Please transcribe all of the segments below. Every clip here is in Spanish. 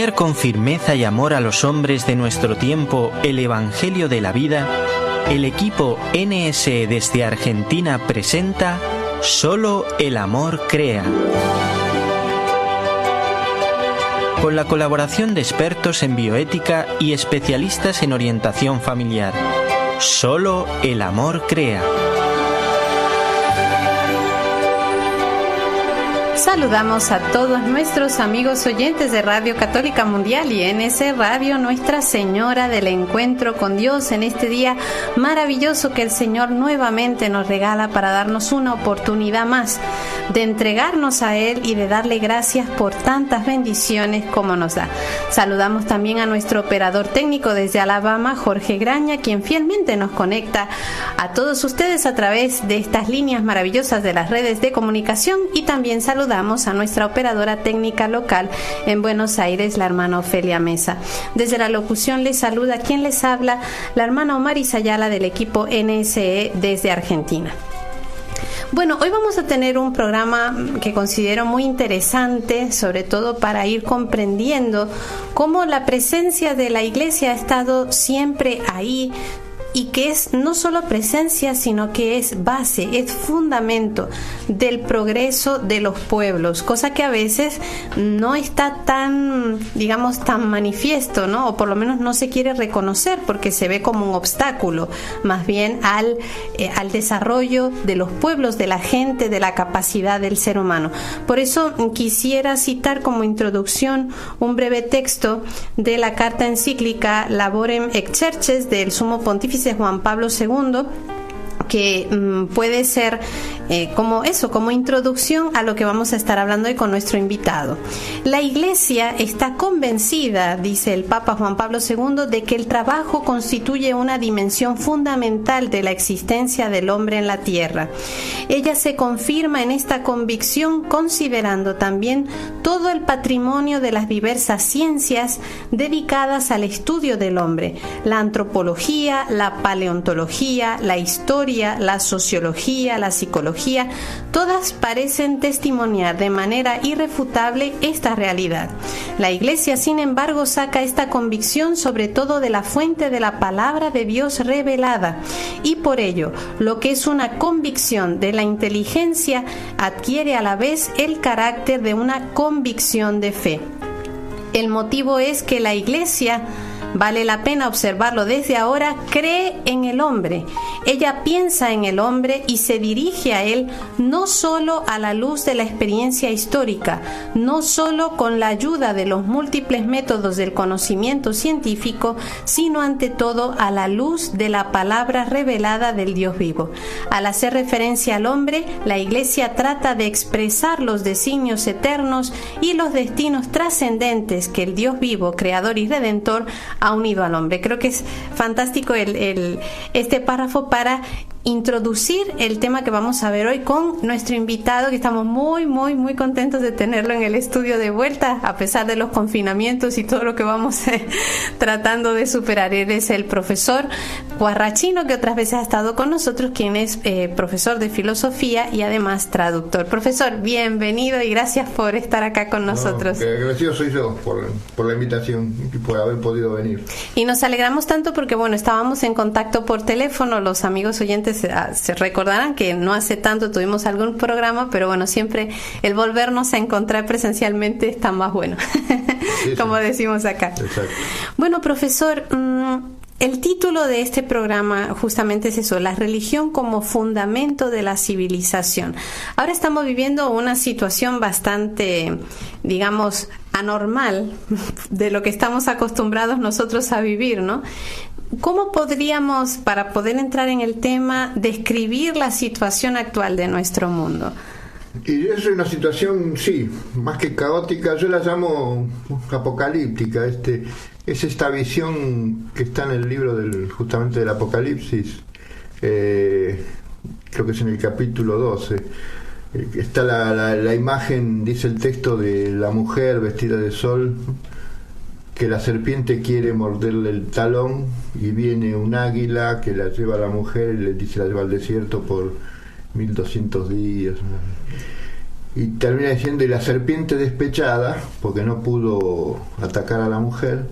anunciar con firmeza y amor a los hombres de nuestro tiempo el Evangelio de la vida, el equipo NSE desde Argentina presenta Solo el amor crea. Con la colaboración de expertos en bioética y especialistas en orientación familiar. Solo el amor crea. Saludamos a todos nuestros amigos oyentes de Radio Católica Mundial y NSE Radio, Nuestra Señora del Encuentro con Dios, en este día maravilloso que el Señor nuevamente nos regala para darnos una oportunidad más de entregarnos a Él y de darle gracias por tantas bendiciones como nos da. Saludamos también a nuestro operador técnico desde Alabama, Jorge Graña, quien fielmente nos conecta a todos ustedes a través de estas líneas maravillosas de las redes de comunicación, y también saludamos a nuestra operadora técnica local en Buenos Aires, la hermana Ofelia Mesa. Desde la locución les saluda quien les habla, la hermana Omaris Ayala del equipo NSE desde Argentina. Bueno, hoy vamos a tener un programa que considero muy interesante, sobre todo para ir comprendiendo cómo la presencia de la Iglesia ha estado siempre ahí, y que es no solo presencia, sino que es base, es fundamento del progreso de los pueblos, cosa que a veces no está tan, digamos, tan manifiesto, ¿no? O por lo menos no se quiere reconocer porque se ve como un obstáculo, más bien al desarrollo de los pueblos, de la gente, de la capacidad del ser humano. Por eso quisiera citar como introducción un breve texto de la carta encíclica Laborem Exerces del Sumo Pontífice Juan Pablo II, que puede ser como introducción a lo que vamos a estar hablando hoy con nuestro invitado. La Iglesia está convencida, dice el Papa Juan Pablo II, de que el trabajo constituye una dimensión fundamental de la existencia del hombre en la tierra. Ella se confirma en esta convicción considerando también todo el patrimonio de las diversas ciencias dedicadas al estudio del hombre: la antropología, la paleontología, la historia, la sociología, la psicología. Todas parecen testimoniar de manera irrefutable esta realidad. La Iglesia, sin embargo, saca esta convicción sobre todo de la fuente de la palabra de Dios revelada, y por ello, lo que es una convicción de la inteligencia adquiere a la vez el carácter de una convicción de fe. El motivo es que la Iglesia, vale la pena observarlo desde ahora, cree en el hombre. Ella piensa en el hombre y se dirige a él no solo a la luz de la experiencia histórica, no solo con la ayuda de los múltiples métodos del conocimiento científico, sino ante todo a la luz de la palabra revelada del Dios vivo. Al hacer referencia al hombre, la Iglesia trata de expresar los designios eternos y los destinos trascendentes que el Dios vivo, creador y redentor, ha unido al hombre. Creo que es fantástico este párrafo para introducir el tema que vamos a ver hoy con nuestro invitado, que estamos muy, muy, muy contentos de tenerlo en el estudio de vuelta, a pesar de los confinamientos y todo lo que vamos tratando de superar. Él es el profesor Guarrachino, que otras veces ha estado con nosotros, quien es profesor de filosofía y además traductor. Profesor, bienvenido y gracias por estar acá con nosotros. Agradecido soy yo por la invitación y por haber podido venir. Y nos alegramos tanto porque, bueno, estábamos en contacto por teléfono. Los amigos oyentes se recordarán que no hace tanto tuvimos algún programa, pero bueno, siempre el volvernos a encontrar presencialmente está más bueno, sí, como decimos acá. Exacto. Bueno, profesor, el título de este programa justamente es eso: la religión como fundamento de la civilización. Ahora estamos viviendo una situación bastante, digamos, anormal de lo que estamos acostumbrados nosotros a vivir, ¿no? ¿Cómo podríamos, para poder entrar en el tema, describir la situación actual de nuestro mundo? Y es una situación, sí, más que caótica, yo la llamo apocalíptica. Es esta visión que está en el libro justamente del Apocalipsis, creo que es en el capítulo 12. Está la imagen, dice el texto, de la mujer vestida de sol, que la serpiente quiere morderle el talón y viene un águila que la lleva a la mujer y le dice la lleva al desierto por 1200 días. y termina diciendo: y la serpiente despechada, porque no pudo atacar a la mujer,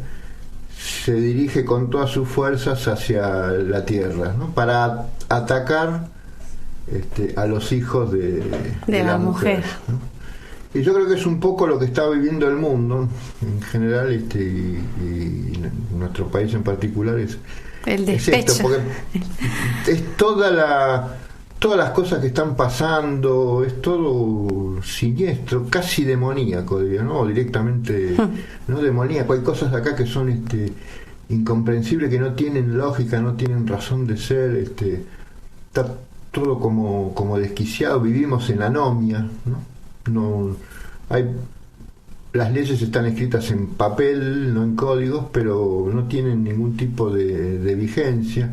se dirige con todas sus fuerzas hacia la tierra, ¿no? Para atacar a los hijos de la mujer, ¿no? Y yo creo que es un poco lo que está viviendo el mundo en general, y nuestro país en particular, es el despecho. Es esto, porque es todas las cosas que están pasando, es todo siniestro, casi demoníaco, diría, ¿no? O directamente no demoníaco. Hay cosas acá que son incomprensibles, que no tienen lógica, no tienen razón de ser, está todo como desquiciado. Vivimos en anomia, ¿no? Las leyes están escritas en papel, no en códigos, pero no tienen ningún tipo de vigencia.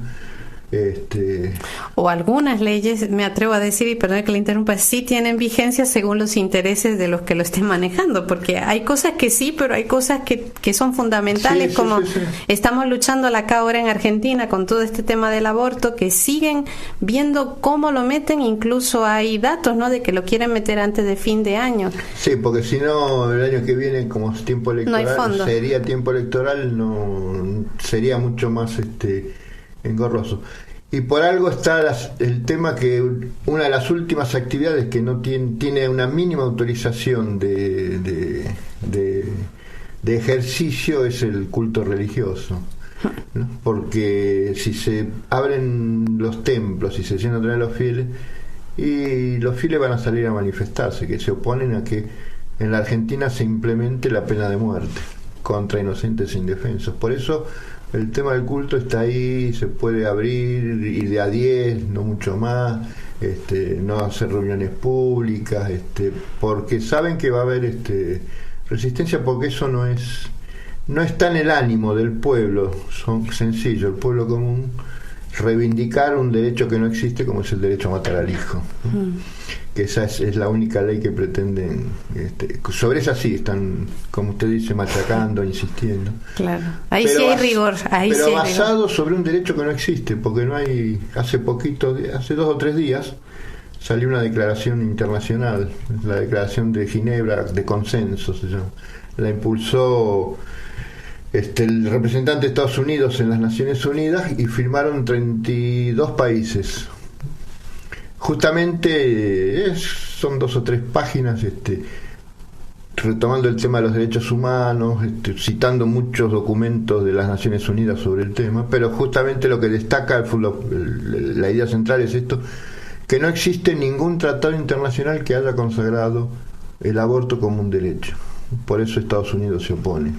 O algunas leyes, me atrevo a decir, y perdón que le interrumpa, sí tienen vigencia según los intereses de los que lo estén manejando, porque hay cosas que sí, pero hay cosas que son fundamentales, sí. Estamos luchando acá ahora en Argentina con todo este tema del aborto, que siguen viendo cómo lo meten. Incluso hay datos, ¿no?, de que lo quieren meter antes de fin de año. Sí, porque si no, el año que viene, como es tiempo electoral, no hay fondo. Sería tiempo electoral, no sería mucho más engorroso. Y por algo está el tema que una de las últimas actividades que no tiene una mínima autorización de ejercicio es el culto religioso, ¿no? Porque si se abren los templos y se llenan otra vez los fieles, y los fieles van a salir a manifestarse, que se oponen a que en la Argentina se implemente la pena de muerte contra inocentes e indefensos. Por eso el tema del culto está ahí, se puede abrir, y de a 10, no mucho más, no hacer reuniones públicas, porque saben que va a haber resistencia, porque eso no está en el ánimo del pueblo. Son sencillo, el pueblo común, reivindicar un derecho que no existe, como es el derecho a matar al hijo, ¿no? Que esa es la única ley que pretenden, sobre esa sí están, como usted dice, machacando, insistiendo. Claro, ahí pero sí hay rigor. Pero sí basado rigor sobre un derecho que no existe, porque no hay. Hace 2 o 3 días salió una declaración internacional, la Declaración de Ginebra de Consenso se llama. La impulsó el representante de Estados Unidos en las Naciones Unidas, y firmaron 32 países. Justamente son 2 o 3 páginas retomando el tema de los derechos humanos, citando muchos documentos de las Naciones Unidas sobre el tema, pero justamente lo que destaca la idea central es esto: que no existe ningún tratado internacional que haya consagrado el aborto como un derecho. Por eso Estados Unidos se opone,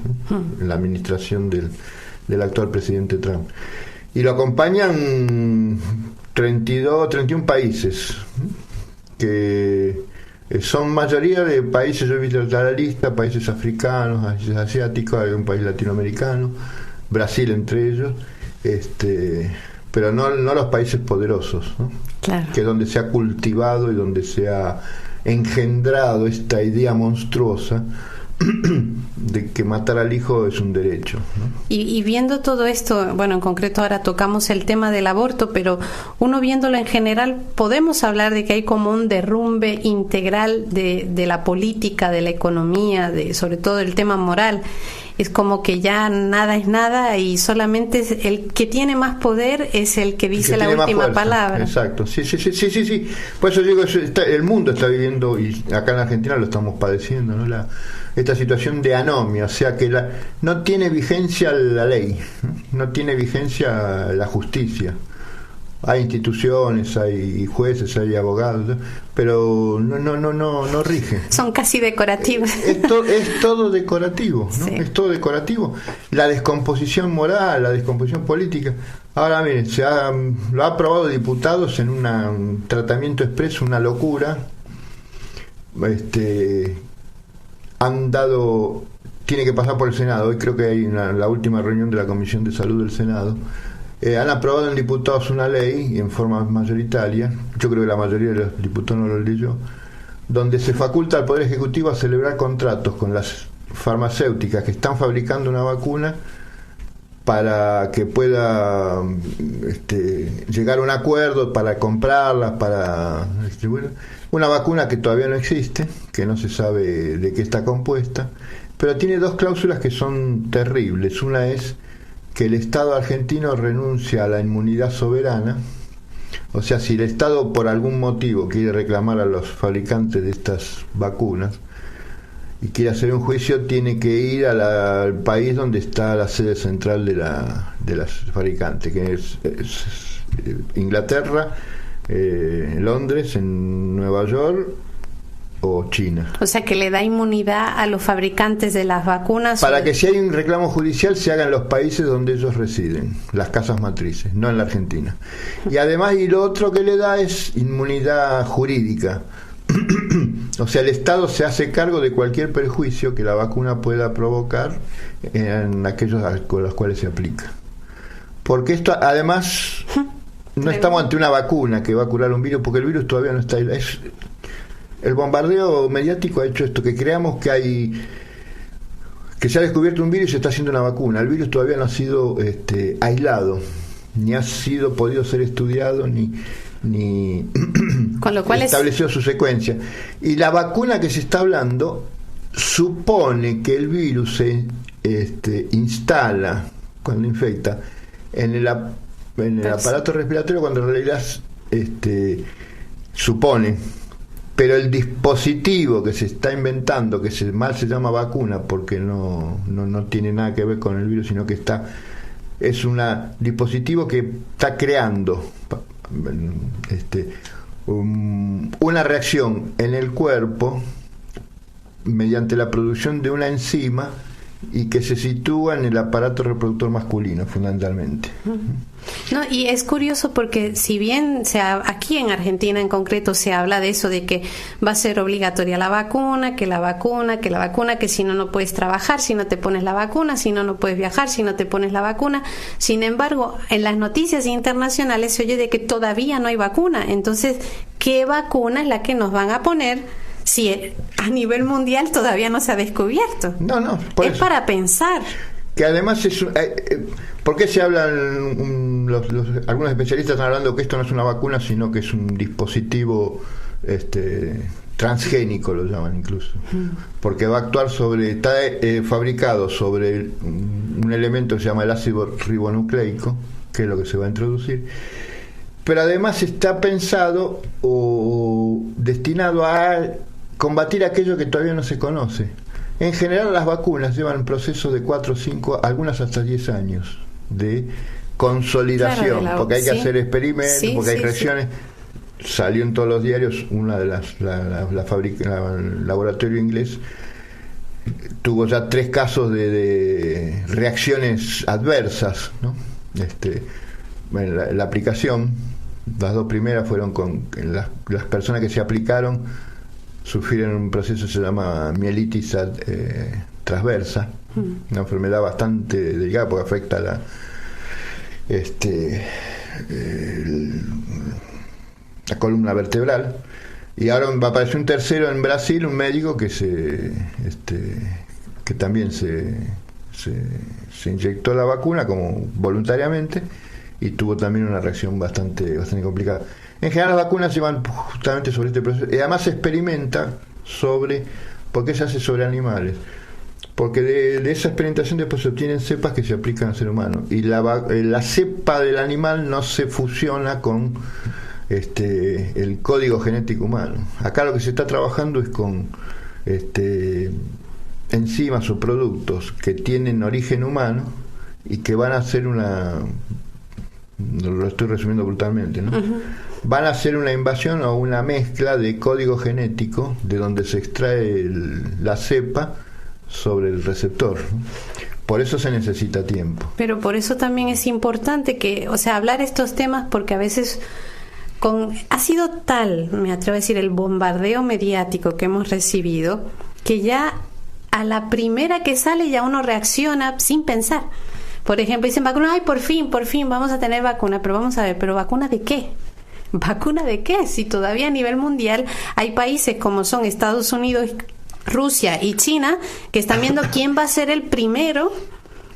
en la administración del actual presidente Trump. Y lo acompañan 31 países, que son mayoría de países, yo he visto la lista, países africanos, países asiáticos, hay un país latinoamericano, Brasil entre ellos, pero no los países poderosos, ¿no? Claro. Que es donde se ha cultivado y donde se ha engendrado esta idea monstruosa de que matar al hijo es un derecho, ¿no? Y viendo todo esto, bueno, en concreto ahora tocamos el tema del aborto, pero uno viéndolo en general, podemos hablar de que hay como un derrumbe integral de la política, de la economía, sobre todo el tema moral. Es como que ya nada es nada, y solamente el que tiene más poder es el que dice la última palabra. Exacto, sí. Por eso digo, el mundo está viviendo, y acá en Argentina lo estamos padeciendo, ¿no? Esta situación de anomia, o sea que no tiene vigencia la ley, no tiene vigencia la justicia. Hay instituciones, hay jueces, hay abogados, pero no rige. Son casi decorativos. Es todo decorativo, ¿no? Sí. Es todo decorativo. La descomposición moral, la descomposición política. Ahora miren, lo ha aprobado diputados en un tratamiento expreso, una locura. Tiene que pasar por el Senado. Hoy creo que hay la última reunión de la Comisión de Salud del Senado. Han aprobado en diputados una ley, y en forma mayoritaria, yo creo que la mayoría de los diputados no lo leyó, donde se faculta al Poder Ejecutivo a celebrar contratos con las farmacéuticas que están fabricando una vacuna para que pueda llegar a un acuerdo para comprarlas, para distribuirlas. Una vacuna que todavía no existe, que no se sabe de qué está compuesta, pero tiene dos cláusulas que son terribles. Una es que el Estado argentino renuncia a la inmunidad soberana, o sea, si el Estado por algún motivo quiere reclamar a los fabricantes de estas vacunas y quiere hacer un juicio, tiene que ir al país donde está la sede central de las fabricantes, que es Inglaterra, Londres, en Nueva York o China. O sea, que le da inmunidad a los fabricantes de las vacunas. Para que si hay un reclamo judicial se haga en los países donde ellos residen, las casas matrices, no en la Argentina. Y además, y lo otro que le da es inmunidad jurídica. O sea, el Estado se hace cargo de cualquier perjuicio que la vacuna pueda provocar en aquellos con los cuales se aplica. Porque esto, además, no estamos ante una vacuna que va a curar un virus, porque el virus todavía no está ahí. El bombardeo mediático ha hecho esto, que creamos que se ha descubierto un virus y se está haciendo una vacuna. El virus todavía no ha sido aislado, ni ha sido podido ser estudiado, ni con lo cual estableció su secuencia. Y la vacuna que se está hablando supone que el virus se instala cuando infecta en el aparato respiratorio, cuando en realidad supone. Pero el dispositivo que se está inventando, que mal se llama vacuna porque no tiene nada que ver con el virus, sino que es un dispositivo que está creando una reacción en el cuerpo mediante la producción de una enzima y que se sitúa en el aparato reproductor masculino, fundamentalmente. No, y es curioso porque si bien aquí en Argentina en concreto se habla de eso, de que va a ser obligatoria la vacuna, que si no puedes trabajar, si no te pones la vacuna, si no puedes viajar, si no te pones la vacuna. Sin embargo, en las noticias internacionales se oye de que todavía no hay vacuna. Entonces, ¿qué vacuna es la que nos van a poner si a nivel mundial todavía no se ha descubierto? No, es eso. Para pensar. Que además ¿por qué se hablan algunos especialistas están hablando que esto no es una vacuna, sino que es un dispositivo transgénico, lo llaman incluso, porque va a actuar está fabricado sobre un elemento que se llama el ácido ribonucleico, que es lo que se va a introducir, pero además está pensado o destinado a combatir aquello que todavía no se conoce. En general las vacunas llevan un proceso de 4, 5, algunas hasta 10 años de consolidación, claro, porque hay que hacer experimentos, porque hay reacciones. Salió en todos los diarios una de el laboratorio inglés tuvo ya 3 casos de reacciones adversas, ¿no? La aplicación, las 2 primeras fueron con las personas que se aplicaron sufrieron un proceso que se llama mielitis transversa, una enfermedad bastante delicada porque afecta la columna vertebral. Y ahora va a aparecer un tercero en Brasil, un médico que que también se inyectó la vacuna como voluntariamente y tuvo también una reacción bastante complicada. En general las vacunas llevan justamente sobre este proceso y además se experimenta ¿por qué se hace sobre animales? Porque de esa experimentación después se obtienen cepas que se aplican al ser humano y la cepa del animal no se fusiona con el código genético humano. Acá lo que se está trabajando es con enzimas o productos que tienen origen humano y que van a hacer lo estoy resumiendo brutalmente, ¿no? Van a hacer una invasión o una mezcla de código genético de donde se extrae la cepa sobre el receptor, ¿no? Por eso se necesita tiempo. Pero por eso también es importante hablar estos temas, porque a veces ha sido tal, me atrevo a decir, el bombardeo mediático que hemos recibido, que ya a la primera que sale ya uno reacciona sin pensar. Por ejemplo, dicen vacuna, por fin vamos a tener vacuna, pero vamos a ver, ¿pero vacuna de qué? ¿Vacuna de qué? Si todavía a nivel mundial hay países como son Estados Unidos, Rusia y China que están viendo quién va a ser el primero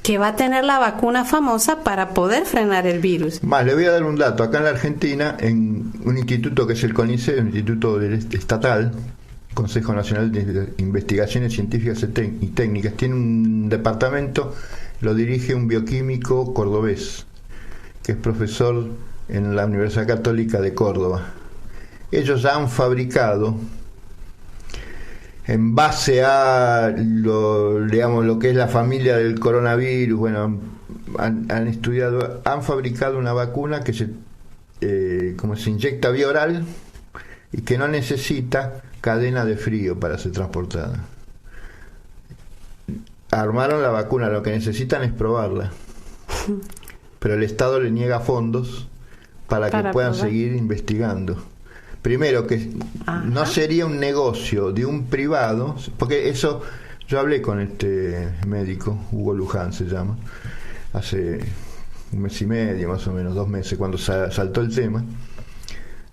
que va a tener la vacuna famosa para poder frenar el virus. Más, le voy a dar un dato. Acá en la Argentina, en un instituto que es el CONICET, un instituto estatal, Consejo Nacional de Investigaciones Científicas y Técnicas, tiene un departamento, lo dirige un bioquímico cordobés, que es profesor en la Universidad Católica de Córdoba. Ellos ya han fabricado, en base a lo que es la familia del coronavirus, bueno, han estudiado, han fabricado una vacuna que como se inyecta vía oral y que no necesita cadena de frío para ser transportada. Armaron la vacuna, lo que necesitan es probarla, pero el Estado le niega fondos para que puedan seguir investigando. Primero, que no sería un negocio de un privado, porque eso, yo hablé con este médico, Hugo Luján se llama, hace un mes y medio, más o menos, 2 meses, cuando saltó el tema.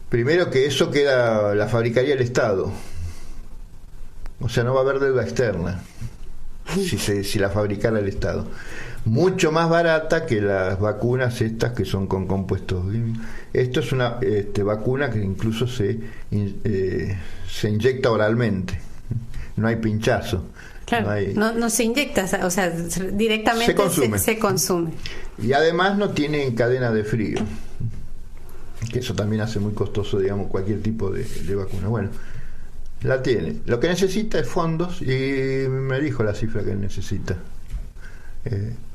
Primero, que eso la fabricaría el Estado, o sea, no va a haber deuda externa si la fabricara el Estado. Mucho más barata que las vacunas estas que son con compuestos químicos. Esto es una vacuna que incluso se inyecta oralmente, no hay pinchazo. Claro, no se inyecta, o sea, directamente se consume. Y además no tiene cadena de frío, que eso también hace muy costoso, digamos, cualquier tipo de vacuna. Bueno, la tiene. Lo que necesita es fondos, y me dijo la cifra que necesita.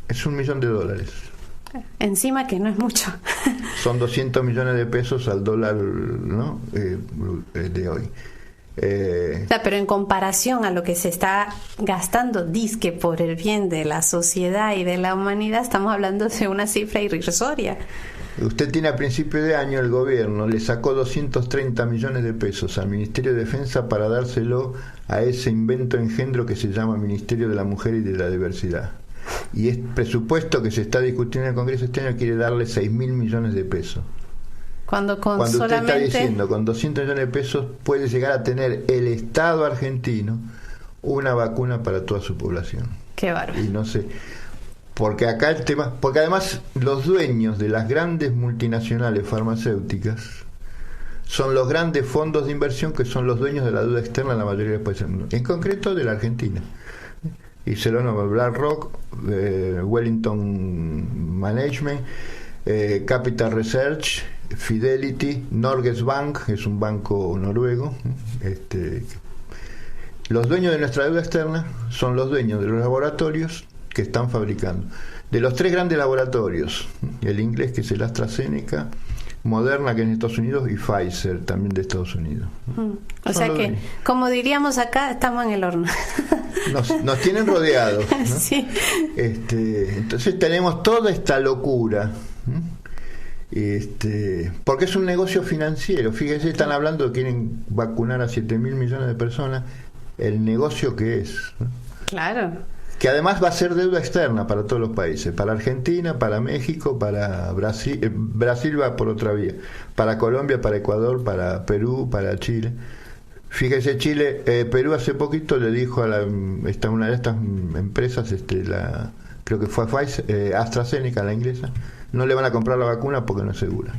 Es $1 millón. Encima que no es mucho. Son 200 millones de pesos al dólar, ¿no? De hoy. O sea, pero en comparación a lo que se está gastando, dizque por el bien de la sociedad y de la humanidad, estamos hablando de una cifra irrisoria. Usted tiene a principio de año, el gobierno le sacó 230 millones de pesos al Ministerio de Defensa para dárselo a ese invento engendro que se llama Ministerio de la Mujer y de la Diversidad. Y es presupuesto que se está discutiendo en el Congreso este año, quiere darle 6.000 millones de pesos. Cuando solamente... usted está diciendo, con 200 millones de pesos puede llegar a tener el Estado argentino una vacuna para toda su población. Qué bárbaro. Y no sé, porque acá el tema, porque además los dueños de las grandes multinacionales farmacéuticas son los grandes fondos de inversión que son los dueños de la deuda externa en la mayoría de los países del mundo, en concreto de la Argentina. Y se lo nombra BlackRock, Wellington Management, Capital Research, Fidelity, Norges Bank, es un banco noruego. Los dueños de nuestra deuda externa son los dueños de los laboratorios que están fabricando. De los 3 grandes laboratorios, el inglés, que es el AstraZeneca, Moderna, que es en Estados Unidos, y Pfizer, también de Estados Unidos. O sea que, como diríamos acá, estamos en el horno. Nos tienen rodeados, ¿no? Sí. Entonces tenemos toda esta locura, porque es un negocio financiero. Fíjense, están hablando, quieren vacunar a 7.000 millones de personas, el negocio que es, ¿no? Claro. Que además va a ser deuda externa para todos los países, para Argentina, para México, para Brasil, Brasil va por otra vía, para Colombia, para Ecuador, para Perú, para Chile. Fíjese, Perú hace poquito le dijo a una de estas empresas, creo que fue Pfizer, AstraZeneca, la inglesa, no le van a comprar la vacuna porque no es segura.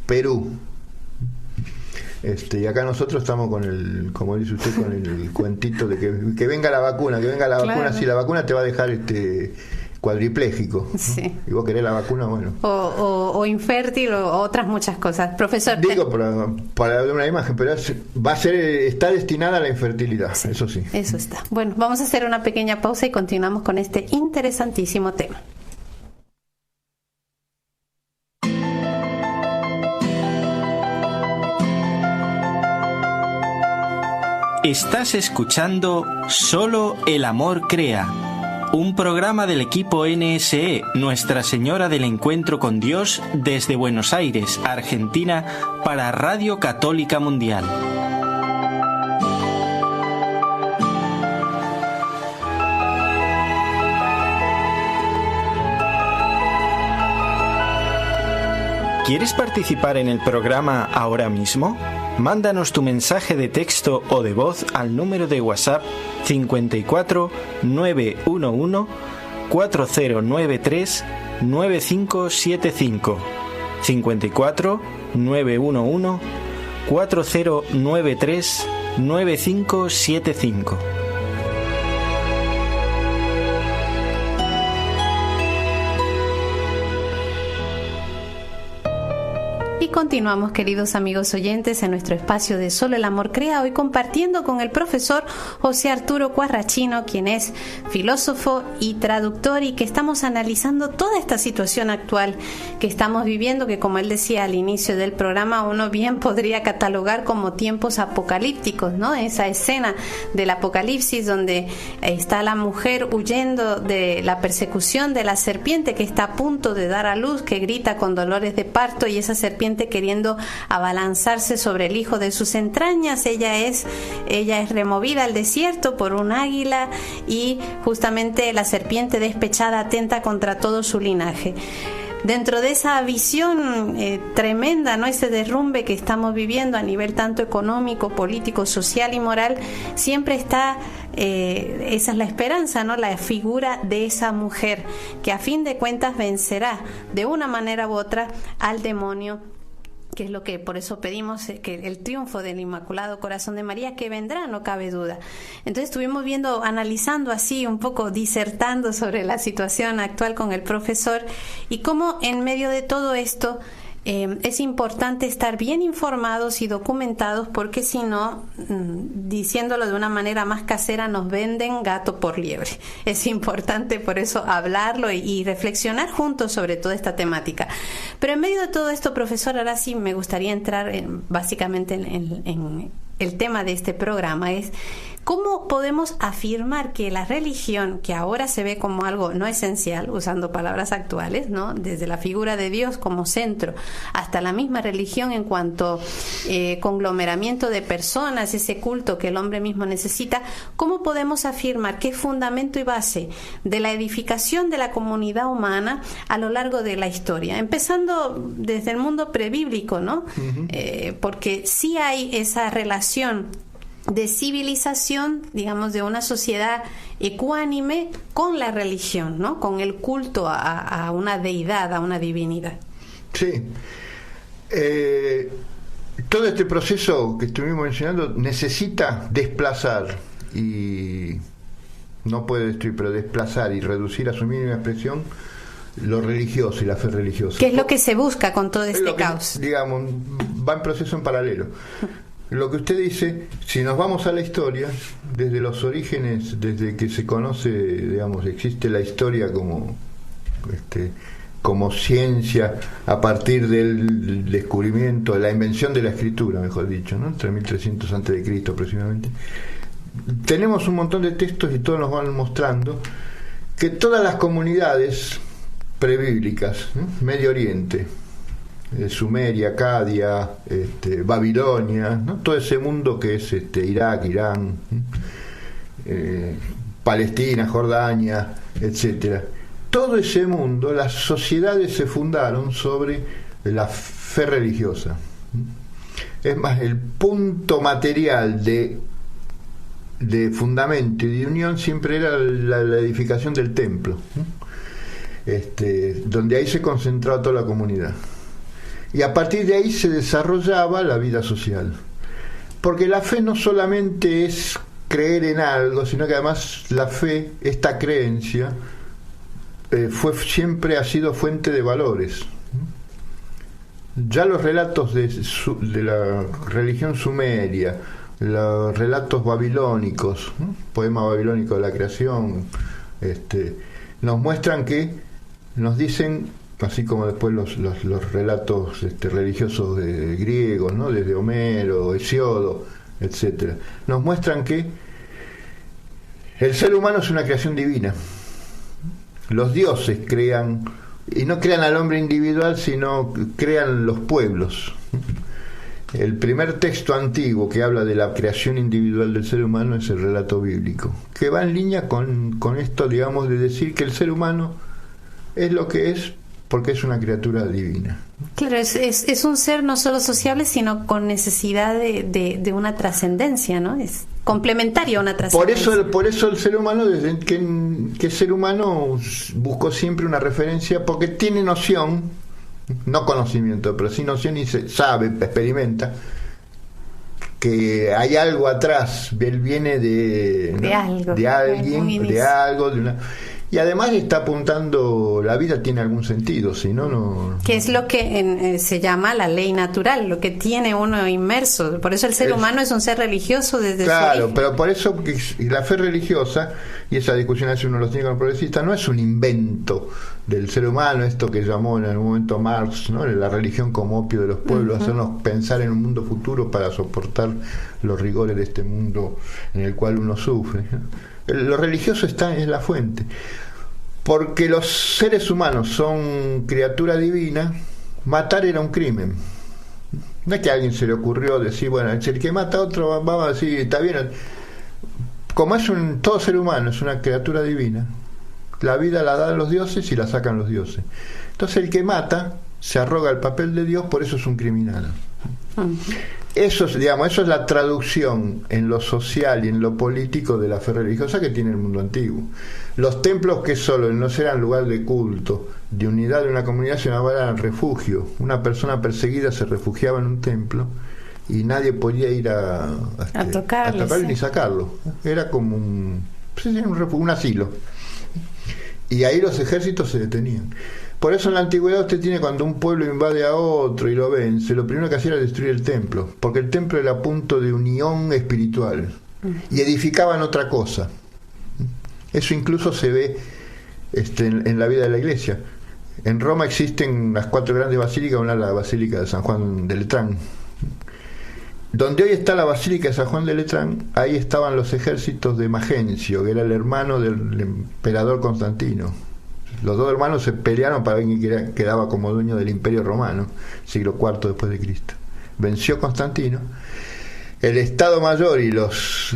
Perú. Y acá nosotros estamos con como dice usted, con el cuentito de que venga la vacuna, vacuna, si la vacuna te va a dejar cuadripléjico, ¿no? Sí. Y vos querés la vacuna, bueno. O infértil o otras muchas cosas. Profesor. Digo, para dar una imagen, pero está destinada a la infertilidad, sí, eso sí. Eso está. Bueno, vamos a hacer una pequeña pausa y continuamos con este interesantísimo tema. Estás escuchando Solo el Amor Crea, un programa del equipo NSE, Nuestra Señora del Encuentro con Dios, desde Buenos Aires, Argentina, para Radio Católica Mundial. ¿Quieres participar en el programa ahora mismo? Mándanos tu mensaje de texto o de voz al número de WhatsApp 54 911 4093 9575, 54 911 4093 9575. Continuamos, queridos amigos oyentes, en nuestro espacio de Solo el Amor Crea, hoy compartiendo con el profesor José Arturo Cuarrachino, quien es filósofo y traductor, y que estamos analizando toda esta situación actual que estamos viviendo, que, como él decía al inicio del programa, uno bien podría catalogar como tiempos apocalípticos, ¿no? Esa escena del Apocalipsis donde está la mujer huyendo de la persecución de la serpiente que está a punto de dar a luz, que grita con dolores de parto, y esa serpiente queriendo abalanzarse sobre el hijo de sus entrañas. Ella es removida al desierto por un águila, y justamente la serpiente despechada atenta contra todo su linaje. Dentro de esa visión tremenda, ¿no? Ese derrumbe que estamos viviendo a nivel tanto económico, político, social y moral, siempre está, esa es la esperanza, ¿no? La figura de esa mujer que a fin de cuentas vencerá de una manera u otra al demonio, que es lo que por eso pedimos, que el triunfo del Inmaculado Corazón de María, que vendrá, no cabe duda. Entonces estuvimos analizando así un poco, disertando sobre la situación actual con el profesor, y cómo en medio de todo esto es importante estar bien informados y documentados, porque si no, diciéndolo de una manera más casera, nos venden gato por liebre. Es importante por eso hablarlo y reflexionar juntos sobre toda esta temática. Pero en medio de todo esto, profesor, ahora sí me gustaría entrar básicamente en el tema de este programa, es ¿cómo podemos afirmar que la religión, que ahora se ve como algo no esencial, usando palabras actuales, ¿no? Desde la figura de Dios como centro hasta la misma religión en cuanto conglomeramiento de personas, ese culto que el hombre mismo necesita, ¿cómo podemos afirmar que es fundamento y base de la edificación de la comunidad humana a lo largo de la historia? Empezando desde el mundo prebíblico, ¿no? Porque sí hay esa relación de civilización, digamos, de una sociedad ecuánime con la religión, ¿no? Con el culto a una deidad, a una divinidad. Sí. Todo este proceso que estuvimos mencionando necesita desplazar, y no puede destruir, pero desplazar y reducir a su mínima expresión lo religioso y la fe religiosa. ¿Qué es lo que se busca con todo este caos? Digamos, va en proceso en paralelo. Lo que usted dice, si nos vamos a la historia, desde los orígenes, desde que se conoce, digamos, existe la historia como ciencia a partir del descubrimiento, la invención de la escritura, mejor dicho, ¿no? Entre 1300 a.C. aproximadamente. Tenemos un montón de textos y todos nos van mostrando que todas las comunidades prebíblicas, ¿no? Medio Oriente, Sumeria, Acadia, Babilonia, ¿no? Todo ese mundo que es Irak, Irán, Palestina, Jordania, etcétera. Todo ese mundo, las sociedades se fundaron sobre la fe religiosa. Es más, el punto material de fundamento y de unión siempre era la edificación del templo, donde ahí se concentraba toda la comunidad. Y a partir de ahí se desarrollaba la vida social. Porque la fe no solamente es creer en algo, sino que además la fe, esta creencia, siempre ha sido fuente de valores. Ya los relatos de la religión sumeria, los relatos babilónicos, ¿no? Poema babilónico de la creación, nos muestran nos dicen, así como después los relatos religiosos griegos, ¿no? Desde Homero, Hesiodo, etcétera, nos muestran que el ser humano es una creación divina. Los dioses crean, y no crean al hombre individual, sino crean los pueblos. El primer texto antiguo que habla de la creación individual del ser humano es el relato bíblico, que va en línea con esto, digamos, de decir que el ser humano es lo que es porque es una criatura divina. Claro, es un ser no solo sociable, sino con necesidad de una trascendencia, ¿no? complementario a una trascendencia. Por eso el ser humano, desde que el ser humano buscó siempre una referencia, porque tiene noción, no conocimiento, pero sí noción, y se sabe, experimenta que hay algo atrás. Él viene de algo, de alguien, de algo, de una... Y además está apuntando, la vida tiene algún sentido, si no... Que es lo que se llama la ley natural, lo que tiene uno inmerso. Por eso el ser humano es un ser religioso desde su origen. Claro, pero por eso que la fe religiosa, y esa discusión hace uno los tiene con el progresista, no es un invento del ser humano, esto que llamó en algún momento Marx, ¿no?, la religión como opio de los pueblos, hacernos pensar en un mundo futuro para soportar los rigores de este mundo en el cual uno sufre. Lo religioso está en la fuente, porque los seres humanos son criatura divina. Matar era un crimen. No es que a alguien se le ocurrió decir, bueno, el que mata a otro, vamos a decir, está bien. Como todo ser humano es una criatura divina, la vida la dan los dioses y la sacan los dioses. Entonces el que mata se arroga el papel de Dios, por eso es un criminal. Eso es la traducción en lo social y en lo político de la fe religiosa que tiene el mundo antiguo. Los templos, que solo no serán lugar de culto, de unidad de una comunidad, se llamaban refugio. Una persona perseguida se refugiaba en un templo y nadie podía ir a tocarlo ni sacarlo. Era como un asilo. Y ahí los ejércitos se detenían. Por eso en la antigüedad usted tiene, cuando un pueblo invade a otro y lo vence, lo primero que hacía era destruir el templo, porque el templo era punto de unión espiritual, y edificaban otra cosa. Eso incluso se ve en la vida de la iglesia. En Roma existen las 4 grandes basílicas, una es la Basílica de San Juan de Letrán. Donde hoy está la Basílica de San Juan de Letrán, ahí estaban los ejércitos de Magencio, que era el hermano del emperador Constantino. Los dos hermanos se pelearon para ver quién quedaba como dueño del Imperio Romano, siglo IV después de Cristo. Venció Constantino. El Estado Mayor y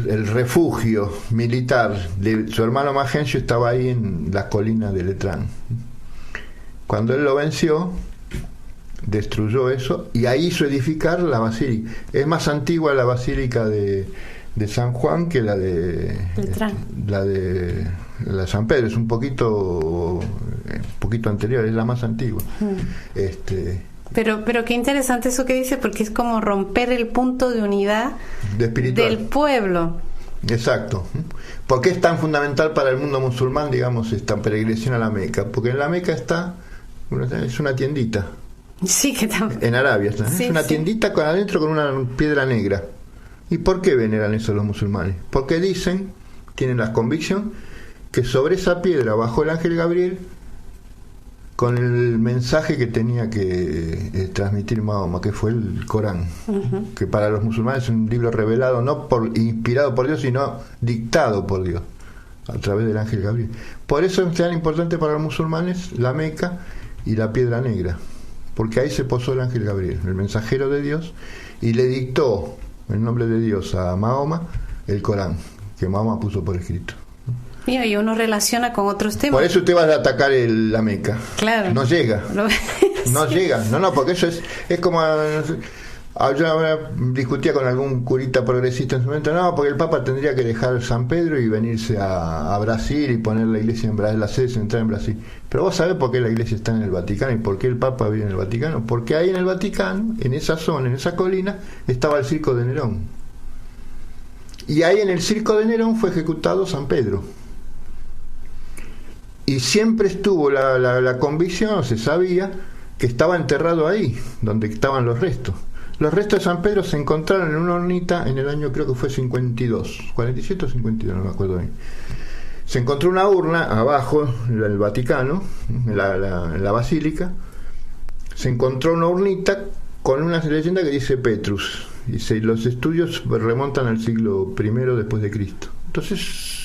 el refugio militar de su hermano Magencio estaba ahí en las colinas de Letrán. Cuando él lo venció, destruyó eso y ahí hizo edificar la basílica. Es más antigua la basílica de San Juan que la de la de San Pedro. Es un poquito anterior, es la más antigua. Pero qué interesante eso que dice, porque es como romper el punto de unidad del pueblo. Exacto. ¿Por qué es tan fundamental para el mundo musulmán, digamos, esta peregrinación a la Meca? Porque en la Meca es una tiendita. Sí, que también. En Arabia está. Sí, es una tiendita adentro con una piedra negra. ¿Y por qué veneran eso los musulmanes? Porque tienen la convicción que sobre esa piedra bajó el ángel Gabriel con el mensaje que tenía que transmitir Mahoma, que fue el Corán, que para los musulmanes es un libro revelado, no inspirado por Dios, sino dictado por Dios a través del ángel Gabriel. Por eso es tan importante para los musulmanes la Meca y la Piedra Negra, porque ahí se posó el ángel Gabriel, el mensajero de Dios, y le dictó en nombre de Dios a Mahoma el Corán, que Mahoma puso por escrito. Mira, y uno relaciona con otros temas. Por eso usted va a atacar la Meca. Claro. No llega. No llega. No, porque eso es como... Yo discutía con algún curita progresista en su momento, no, porque el Papa tendría que dejar San Pedro y venirse a Brasil y poner la iglesia en Brasil, la sede central en Brasil. Pero vos sabés por qué la iglesia está en el Vaticano y por qué el Papa vive en el Vaticano. Porque ahí en el Vaticano, en esa zona, en esa colina, estaba el circo de Nerón. Y ahí en el circo de Nerón fue ejecutado San Pedro. Y siempre estuvo la convicción, se sabía, que estaba enterrado ahí, donde estaban los restos. Los restos de San Pedro se encontraron en una hornita en el año, creo que fue 47 o 52, no me acuerdo bien. Se encontró una urna abajo en el Vaticano, en la basílica. Se encontró una urnita con una leyenda que dice Petrus. Y los estudios remontan al siglo I después de Cristo. Entonces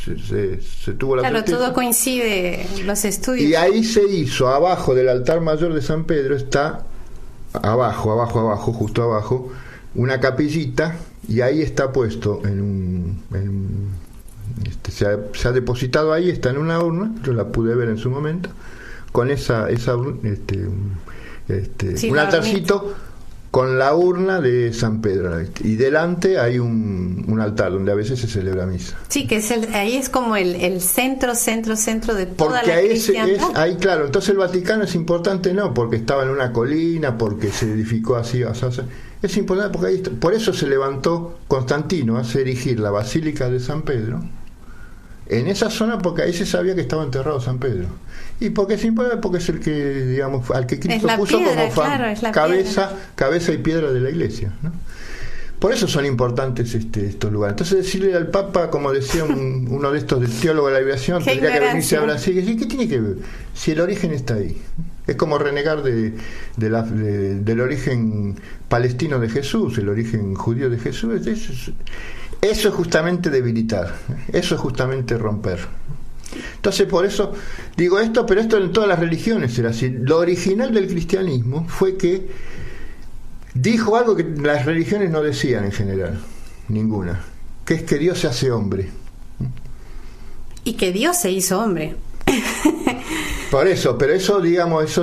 se tuvo la certeza. Todo coincide, los estudios. Y ahí se hizo, abajo del altar mayor de San Pedro, está abajo, justo abajo, una capillita, y ahí está puesto se ha depositado ahí, está en una urna, yo la pude ver en su momento, con un altarcito con la urna de San Pedro, y delante hay un altar donde a veces se celebra misa. Sí, que es ahí es como el centro de toda porque la cristiandad. Ahí, claro, entonces el Vaticano es importante, no porque estaba en una colina, porque se edificó así, es importante porque ahí está. Por eso se levantó Constantino a hacer erigir la Basílica de San Pedro en esa zona, porque ahí se sabía que estaba enterrado San Pedro. Y porque es importante, porque es el que, digamos, al que Cristo puso piedra, como cabeza y piedra de la iglesia, ¿no? Por eso son importantes estos lugares. Entonces decirle al Papa, como decía uno de estos del teólogo de la aviación, tendría que venirse a Brasil y decir, ¿qué tiene que ver? Si el origen está ahí. Es como renegar del origen palestino de Jesús, el origen judío de Jesús. Eso es justamente debilitar, eso es justamente romper. Entonces por eso digo esto, pero esto en todas las religiones era así. Lo original del cristianismo fue que dijo algo que las religiones no decían en general, ninguna, que es que Dios se hace hombre. Y que Dios se hizo hombre. Por eso, pero eso, digamos,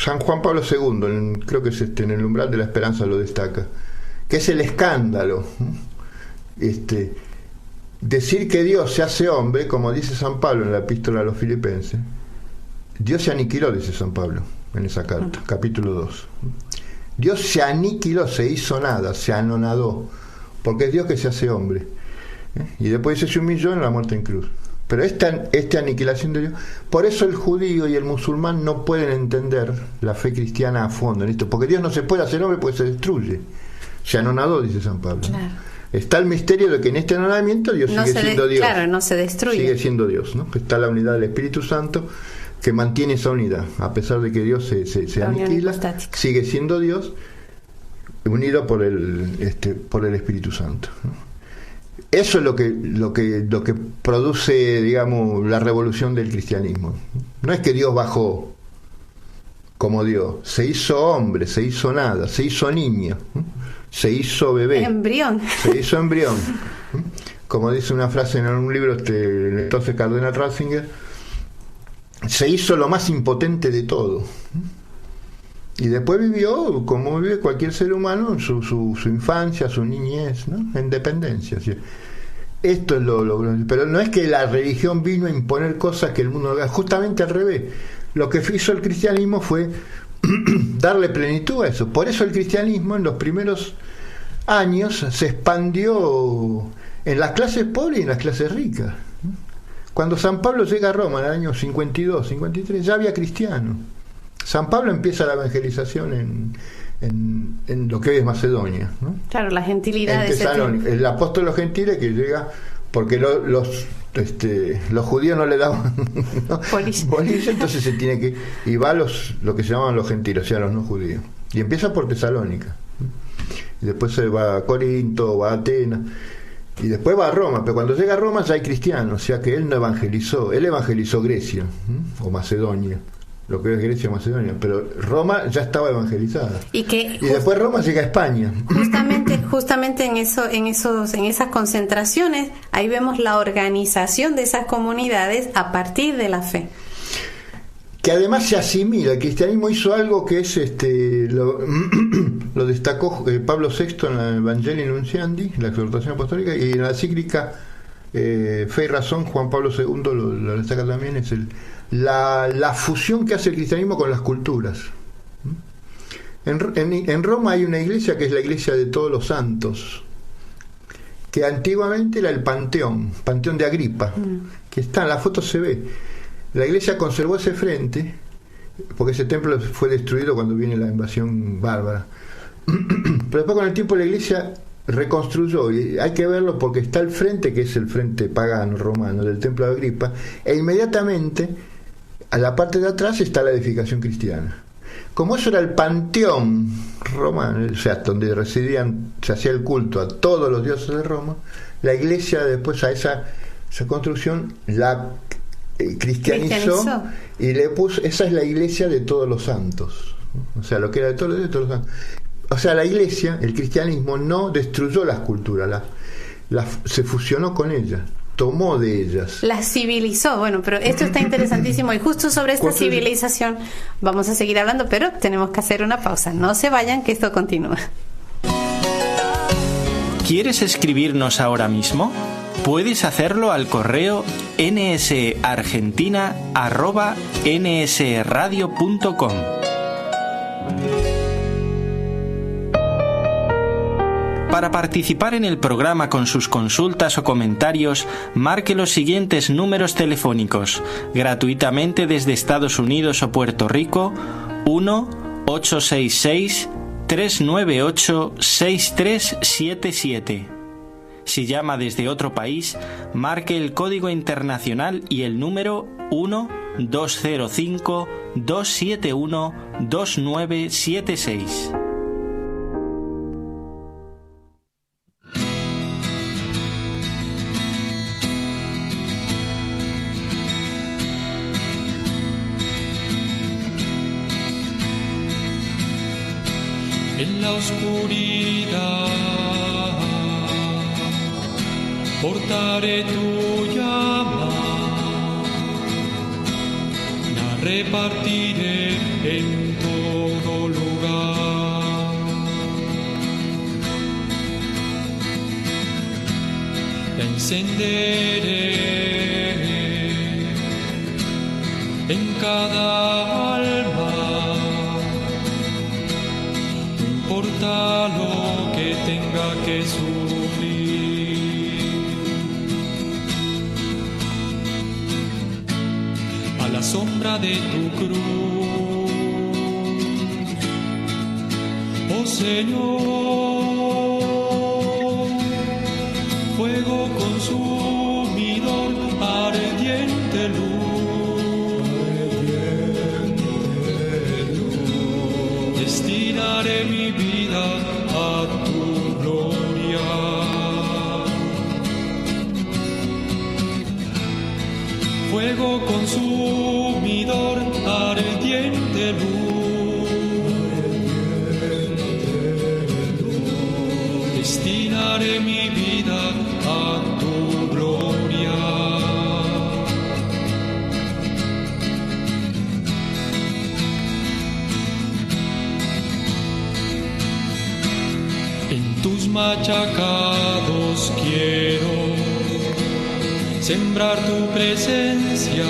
San Juan Pablo II, creo que es en el umbral de la esperanza lo destaca, que es el escándalo. Decir que Dios se hace hombre, como dice San Pablo en la epístola a los Filipenses, Dios se aniquiló, dice San Pablo en esa carta, capítulo 2. Dios se aniquiló, se hizo nada, se anonadó, porque es Dios que se hace hombre. Y después se humilló en la muerte en cruz. Pero esta aniquilación de Dios, por eso el judío y el musulmán no pueden entender la fe cristiana a fondo en esto, porque Dios no se puede hacer hombre porque se destruye. Se anonadó, dice San Pablo. Claro. Está el misterio de que en este anonadamiento Dios sigue siendo Dios. Claro, no se destruye. Sigue siendo Dios, ¿no? Está la unidad del Espíritu Santo que mantiene esa unidad, a pesar de que Dios se aniquila, sigue siendo Dios, unido por el Espíritu Santo, ¿no? Eso es lo que produce, digamos, la revolución del cristianismo. No es que Dios bajó como Dios, se hizo hombre, se hizo nada, se hizo niño, se hizo embrión. Como dice una frase en un libro el entonces cardenal Ratzinger, se hizo lo más impotente de todo, y después vivió como vive cualquier ser humano su infancia, su niñez, ¿no? En dependencia. ¿Sí? Esto es pero no es que la religión vino a imponer cosas que el mundo haga, justamente al revés. Lo que hizo el cristianismo fue darle plenitud a eso. Por eso el cristianismo en los primeros años se expandió en las clases pobres y en las clases ricas. Cuando San Pablo llega a Roma en el año 52, 53, ya había cristianos. San Pablo empieza la evangelización en lo que hoy es Macedonia, ¿no? Claro, la gentilidad de ese tiempo. El apóstol de los gentiles que llega porque los judíos no le daban bolilla, entonces se tiene que y va a lo que se llamaban los gentiles, o sea, los no judíos, y empieza por Tesalónica, y después se va a Corinto, va a Atenas, y después va a Roma. Pero cuando llega a Roma ya hay cristianos, o sea que él no evangelizó, él evangelizó Grecia, o Macedonia, lo que es Grecia, Macedonia, pero Roma ya estaba evangelizada. Y después Roma llega a España. Justamente en esas concentraciones, ahí vemos la organización de esas comunidades a partir de la fe. Que además se asimila, el cristianismo hizo algo que es lo destacó Pablo VI en la Evangelii Nunciandi, la exhortación apostólica, y en la encíclica Fe y Razón, Juan Pablo II lo destaca también, es la fusión que hace el cristianismo con las culturas. En Roma hay una iglesia que es la iglesia de todos los santos, que antiguamente era el Panteón de Agripa, que está en la foto, se ve. La iglesia conservó ese frente, porque ese templo fue destruido cuando viene la invasión bárbara. Pero después con el tiempo la iglesia reconstruyó, y hay que verlo porque está el frente, que es el frente pagano romano del templo de Agripa, e inmediatamente a la parte de atrás está la edificación cristiana. Como eso era el panteón romano, o sea, donde se hacía el culto a todos los dioses de Roma, la iglesia después a esa construcción la cristianizó y le puso, esa es la iglesia de todos los santos, o sea, lo que era de todos los santos. O sea, la iglesia, el cristianismo no destruyó las culturas, se fusionó con ellas. tomó de ellas. Las civilizó. Bueno, pero esto está interesantísimo y justo sobre esta civilización vamos a seguir hablando, pero tenemos que hacer una pausa. No se vayan, que esto continúa. ¿Quieres escribirnos ahora mismo? Puedes hacerlo al correo nsargentina@nsradio.com. Para participar en el programa con sus consultas o comentarios, marque los siguientes números telefónicos, gratuitamente desde Estados Unidos o Puerto Rico: 1-866-398-6377. Si llama desde otro país, marque el código internacional y el número 1-205-271-2976. En la oscuridad portaré tu llama, la repartiré en todo lugar. La encenderé en cada alma, no importa lo que tenga que sufrir. A la sombra de tu cruz, oh Señor, fuego consumidor, ardiente luz, destinaré mi vida a tu gloria. Fuego consumidor, ardiente luz, destinaré mi vida a tu gloria. En tus machacados quiero sembrar tu presencia,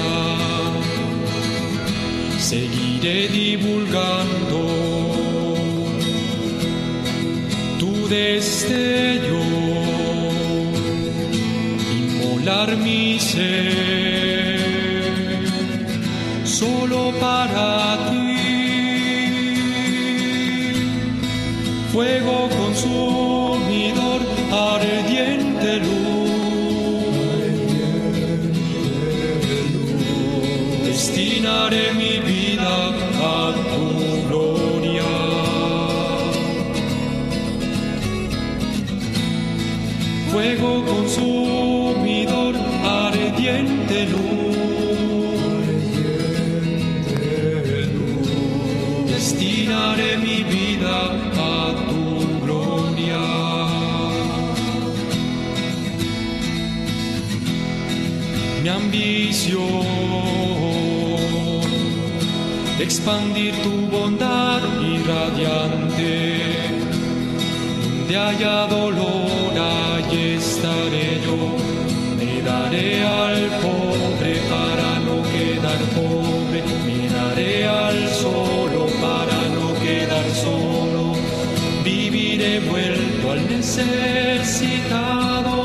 seguiré divulgando tu destello, inmolar mi ser solo para ti. Fuego consumidor, ardiente luz, destinaré mi vida a tu gloria. Fuego consumidor, ardiente luz, destinaré mi vida a tu gloria. Mi ambición, expandir tu bondad irradiante. Donde haya dolor, ahí estaré yo. Me daré al pobre para no quedar pobre. Me daré al solo para no quedar solo. Viviré vuelto al necesitado.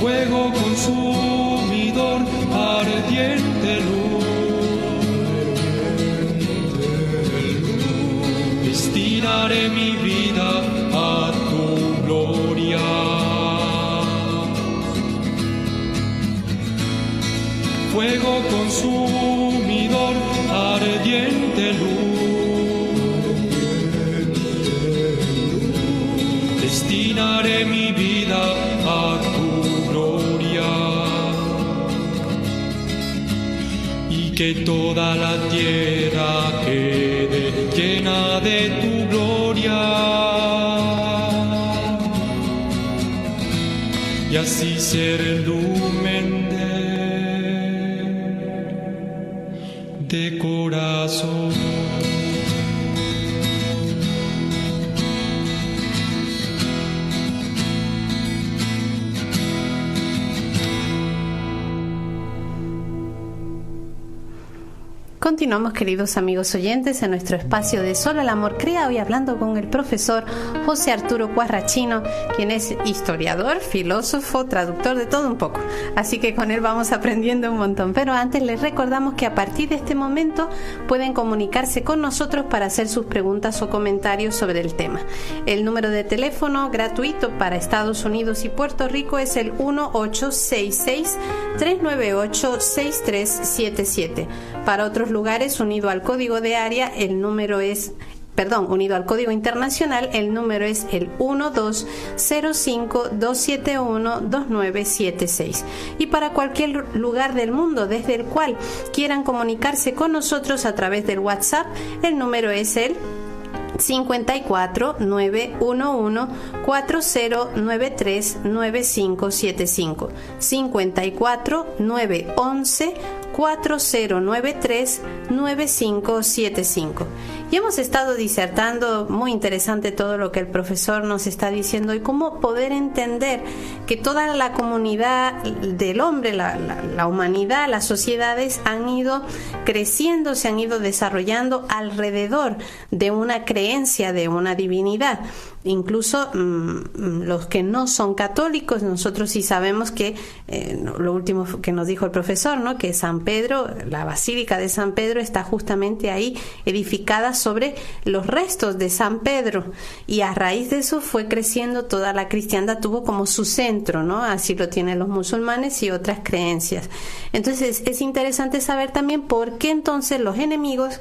Fuego consumidor, ardiente luz, destinaré mi vida a tu gloria. Fuego consumidor, ardiente luz, destinaré mi vida a tu gloria. Y que toda la tierra quede llena de tu gloria. y así ser lumen de corazón. Continuamos, queridos amigos oyentes, en nuestro espacio de Solo el Amor Crea, hoy hablando con el profesor José Arturo Cuarrachino, quien es historiador, filósofo, traductor, de todo un poco. Así que con él vamos aprendiendo un montón. Pero antes les recordamos que a partir de este momento pueden comunicarse con nosotros para hacer sus preguntas o comentarios sobre el tema. El número de teléfono gratuito para Estados Unidos y Puerto Rico es el 1866-398-6377. Para otros lugares, unido al código de área, unido al código internacional, el número es el 1205-271-2976. Y para cualquier lugar del mundo desde el cual quieran comunicarse con nosotros a través del WhatsApp, el número es el 54 911 4093 9575, 54 911 4093 9575. Y hemos estado disertando, muy interesante todo lo que el profesor nos está diciendo, y cómo poder entender que toda la comunidad del hombre, la humanidad, las sociedades han ido creciendo, se han ido desarrollando alrededor de una creencia de una divinidad. Incluso los que no son católicos, nosotros sí sabemos que lo último que nos dijo el profesor, ¿no?, que San Pedro, la Basílica de San Pedro está justamente ahí edificada sobre los restos de San Pedro, y a raíz de eso fue creciendo toda la cristiandad, tuvo como su centro, ¿no? Así lo tienen los musulmanes y otras creencias. Entonces es interesante saber también por qué entonces los enemigos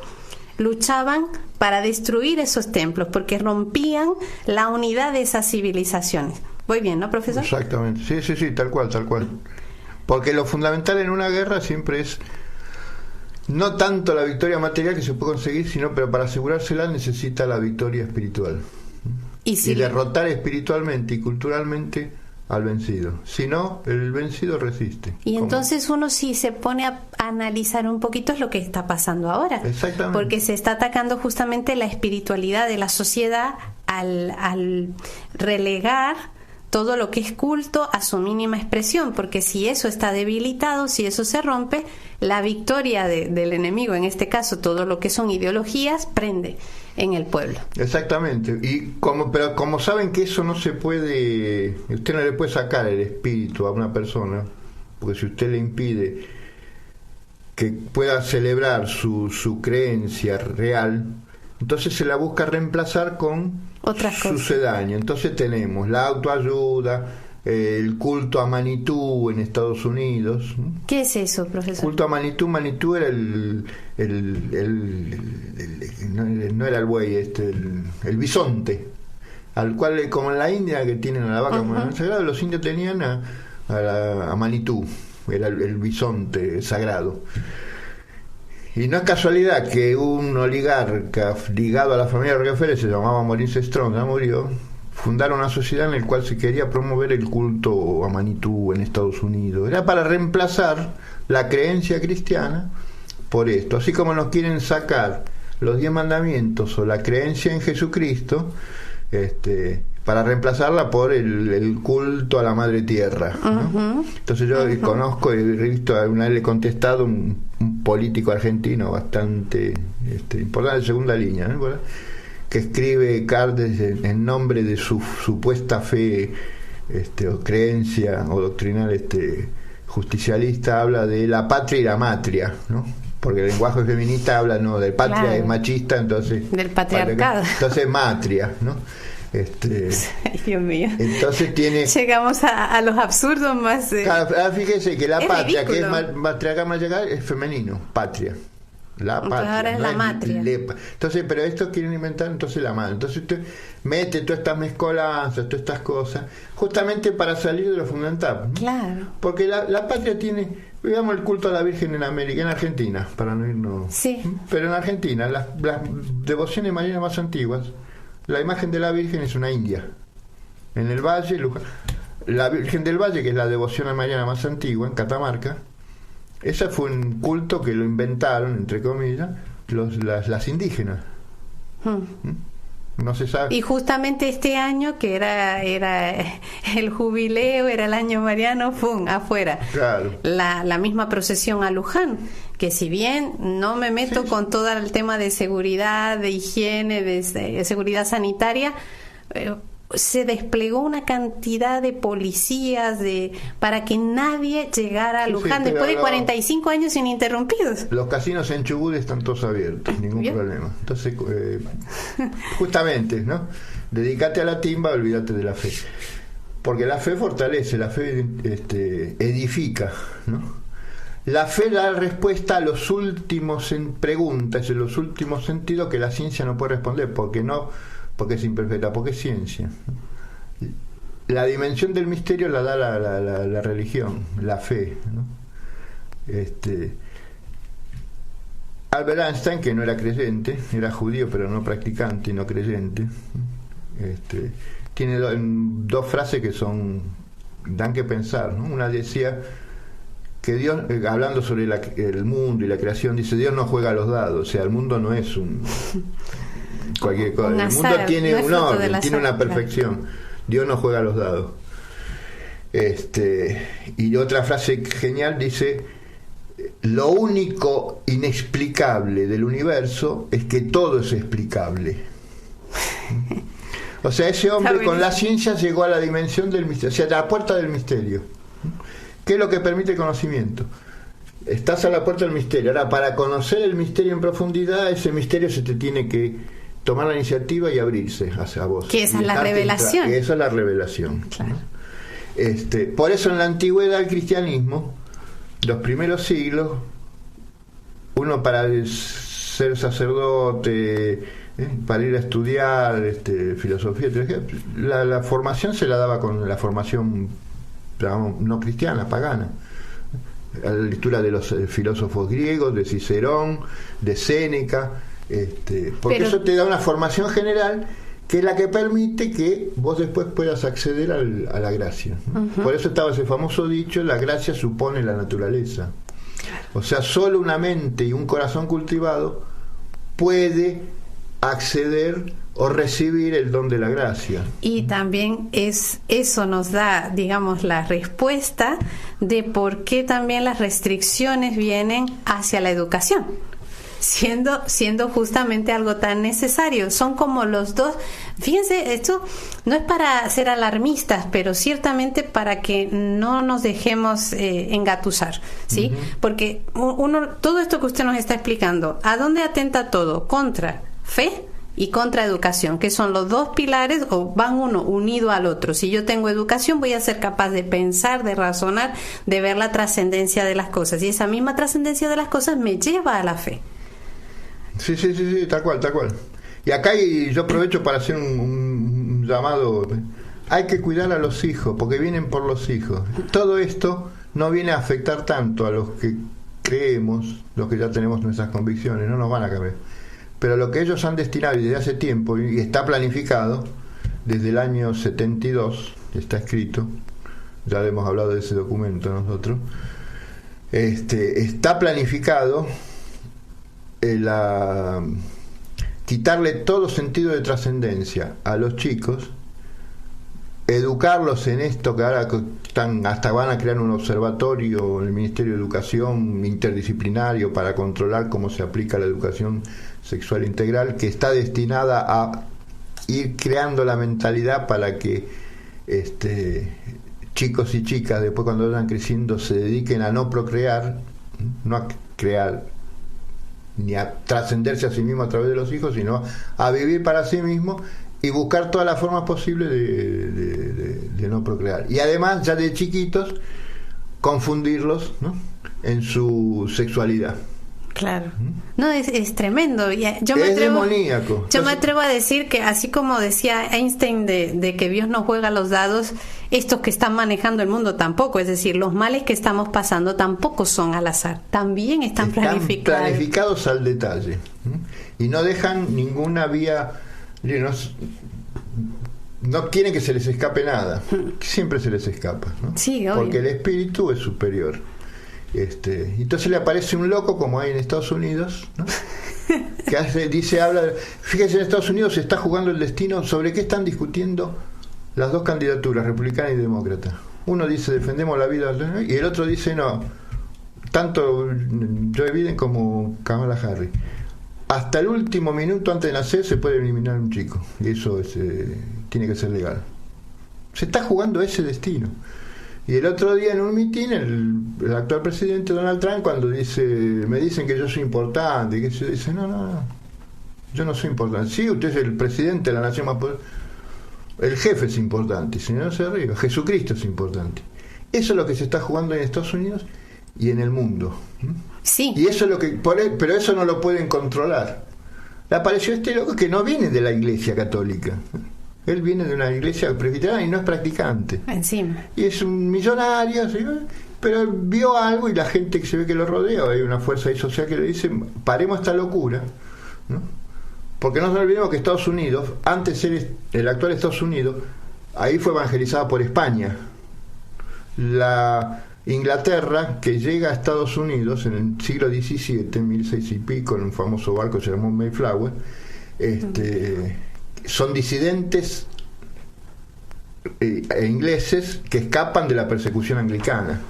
luchaban para destruir esos templos, porque rompían la unidad de esas civilizaciones. ¿Voy bien, no, profesor? Exactamente, sí, tal cual. Porque lo fundamental en una guerra siempre es no tanto la victoria material que se puede conseguir, pero para asegurársela necesita la victoria espiritual. Y derrotar espiritualmente y culturalmente al vencido. Si no, el vencido resiste. Y entonces uno sí se pone a analizar un poquito lo que está pasando ahora. Exactamente. Porque se está atacando justamente la espiritualidad de la sociedad al relegar todo lo que es culto a su mínima expresión, porque si eso está debilitado, si eso se rompe, la victoria del enemigo, en este caso todo lo que son ideologías, prende en el pueblo. Exactamente. Pero como saben que eso no se puede, usted no le puede sacar el espíritu a una persona, porque si usted le impide que pueda celebrar su creencia real, entonces se la busca reemplazar con otras cosas sucedáneas. Entonces tenemos la autoayuda, el culto a Manitú en Estados Unidos. ¿Qué es eso, profesor? Culto a Manitú era no era el buey, el bisonte, al cual, como en la India, que tienen a la vaca como sagrado, los indios tenían a Manitú, era el bisonte sagrado. Y no es casualidad que un oligarca ligado a la familia Rockefeller, se llamaba Maurice Strong, ya murió, fundaron una sociedad en la cual se quería promover el culto a Manitú en Estados Unidos. Era para reemplazar la creencia cristiana por esto. Así como nos quieren sacar los 10 mandamientos o la creencia en Jesucristo, para reemplazarla por el culto a la Madre Tierra, ¿no? Entonces yo conozco, he visto, alguna vez le he contestado un político argentino bastante importante, de segunda línea, ¿no?, que escribe cartas en nombre de su supuesta fe o creencia o doctrinal justicialista, habla de la patria y la matria, ¿no? Porque el lenguaje feminista habla de patria, claro, es machista, entonces del patriarcado, entonces matria, ¿no? Dios mío. Entonces llegamos a los absurdos más. Fíjese que la patria, ridículo, que es matriarcal, es femenino, patria. La patria. Entonces ahora es la matria. Entonces, pero esto quieren inventar entonces la madre. Entonces usted mete todas estas mezcolanzas, todas estas cosas, justamente para salir de lo fundamental, ¿no? Claro. Porque la patria tiene, digamos, el culto a la Virgen en América, en Argentina, para no irnos. Sí. Pero en Argentina, las devociones marianas más antiguas, la imagen de la Virgen es una india. En el valle, La Virgen del Valle, que es la devoción a Mariana más antigua en Catamarca, ese fue un culto que lo inventaron, entre comillas, las indígenas. No se sabe. Y justamente este año, que era el jubileo, era el año mariano, ¡pum!, afuera. Claro. La misma procesión a Luján, que si bien no me meto con todo el tema de seguridad, de higiene, de seguridad sanitaria, se desplegó una cantidad de policías para que nadie llegara a Luján después de 45 años ininterrumpidos. Los casinos en Chubut están todos abiertos, ningún problema. Entonces, justamente, ¿no? Dedícate a la timba, olvídate de la fe. Porque la fe fortalece, la fe edifica, ¿no? La fe da respuesta a los últimos preguntas, en los últimos sentidos que la ciencia no puede responder, porque es imperfecta, porque es ciencia. La dimensión del misterio la da la religión, la fe, ¿no? Albert Einstein, que no era creyente, era judío pero no practicante y no creyente, tiene dos frases que dan que pensar, ¿no? Una decía que Dios, hablando sobre el mundo y la creación, dice: Dios no juega a los dados, o sea, el mundo no es cualquier cosa. El mundo tiene un orden, tiene una perfección. Claro. Dios no juega a los dados. Y otra frase genial dice: lo único inexplicable del universo es que todo es explicable. O sea, ese hombre con la ciencia llegó a la dimensión del misterio, o sea, a la puerta del misterio. ¿Qué es lo que permite el conocimiento? Estás a la puerta del misterio. Ahora, para conocer el misterio en profundidad, ese misterio se te tiene que tomar la iniciativa y abrirse hacia vos. Que esa es la revelación. Esa es la revelación. Claro. Por eso en la antigüedad el cristianismo, los primeros siglos, uno para ser sacerdote, para ir a estudiar filosofía, la formación se la daba con la formación, digamos, no cristiana, pagana. A la lectura de los filósofos griegos, de Cicerón, de Séneca, porque eso te da una formación general que es la que permite que vos después puedas acceder a la gracia. Uh-huh. Por eso estaba ese famoso dicho: la gracia supone la naturaleza. O sea, solo una mente y un corazón cultivado puede acceder o recibir el don de la gracia. Y también eso nos da, digamos, la respuesta de por qué también las restricciones vienen hacia la educación, siendo justamente algo tan necesario. Son como los dos. Fíjense, esto no es para ser alarmistas, pero ciertamente para que no nos dejemos engatusar, ¿sí? Uh-huh. Porque todo esto que usted nos está explicando, ¿a dónde atenta todo? Contra fe y contra educación, que son los dos pilares, o van uno unido al otro. Si yo tengo educación, voy a ser capaz de pensar, de razonar, de ver la trascendencia de las cosas, y esa misma trascendencia de las cosas me lleva a la fe. Sí, tal cual. Y acá yo aprovecho para hacer un llamado. Hay que cuidar a los hijos, porque vienen por los hijos. Todo esto no viene a afectar tanto a los que creemos, los que ya tenemos nuestras convicciones, no nos van a cambiar. Pero lo que ellos han destinado desde hace tiempo, y está planificado desde el año 72, está escrito, ya hemos hablado de ese documento nosotros, está planificado quitarle todo sentido de trascendencia a los chicos, educarlos en esto que ahora hasta van a crear un observatorio en el Ministerio de Educación interdisciplinario para controlar cómo se aplica la educación sexual integral, que está destinada a ir creando la mentalidad para que chicos y chicas después, cuando vayan creciendo, se dediquen a no procrear, no a crear ni a trascenderse a sí mismo a través de los hijos, sino a vivir para sí mismo y buscar todas las formas posibles de no procrear. Y además, ya de chiquitos, confundirlos, ¿no?, en su sexualidad. Claro. No, es tremendo. Es demoníaco. Yo me atrevo a decir que, así como decía Einstein de que Dios no juega los dados, estos que están manejando el mundo tampoco. Es decir, los males que estamos pasando tampoco son al azar. También están planificados al detalle. Y no dejan ninguna vía. no quieren que se les escape nada. Siempre se les escapa, ¿no? Sí, obvio. Porque el espíritu es superior. Entonces le aparece un loco, como hay en Estados Unidos, ¿no? Que habla, fíjense, en Estados Unidos se está jugando el destino. ¿Sobre qué están discutiendo las dos candidaturas, republicana y demócrata? Uno dice defendemos la vida, y el otro dice no, tanto Joe Biden como Kamala Harris, hasta el último minuto antes de nacer se puede eliminar un chico, y eso tiene que ser legal. Se está jugando ese destino. Y el otro día en un mitin el actual presidente Donald Trump, cuando me dicen que yo soy importante, que se dice no, yo no soy importante. Sí, usted es el presidente de la nación más poderosa, el jefe es importante, señor, se ríe, Jesucristo es importante. Eso es lo que se está jugando en Estados Unidos y en el mundo. Sí. Y eso es lo que, pero eso no lo pueden controlar. Le apareció este loco que no viene de la Iglesia Católica. Él viene de una iglesia presbiteriana y no es practicante. Encima. Y es un millonario, ¿sí? Pero vio algo y la gente que se ve que lo rodea, hay una fuerza ahí social que le dice, paremos esta locura, ¿no? Porque no nos olvidemos que Estados Unidos, antes de ser el actual Estados Unidos, ahí fue evangelizada por España. La Inglaterra, que llega a Estados Unidos en el siglo XVII, 1600 y pico, en un famoso barco que se llamó Mayflower, son disidentes ingleses que escapan de la persecución anglicana.